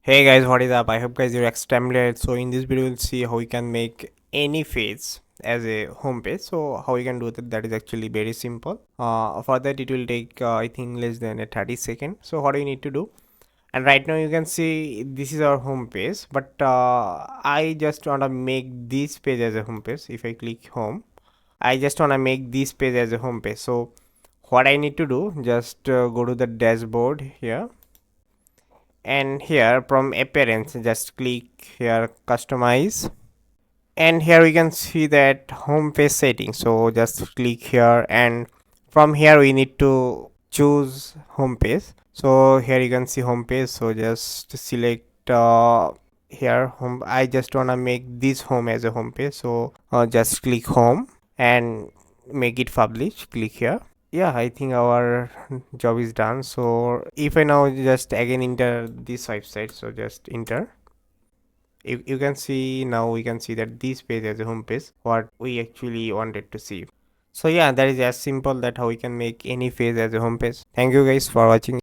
Hey guys, what is up? I hope guys you're extremely. So in this video we'll see how we can make any page as a home page. So how we can do that is actually very simple. For that it will take I think less than a 30 second. So what do you need to do? And right now you can see this is our home page, but I just want to make this page as a home page. If I click home, I just want to make this page as a home page. So what I need to do, just go to the dashboard here, and here from appearance just click here customize, and here we can see that home page settings. So just click here, and from here we need to choose home page. So here you can see home page, so just select here home. I just wanna make this home as a home page, so just click home and make it publish. Click here. Yeah, I think our job is done. So if I now just again enter this website, so just enter, you can see now we can see that this page as a home page what we actually wanted to see. So yeah, that is as simple that how we can make any page as a home page. Thank you guys for watching.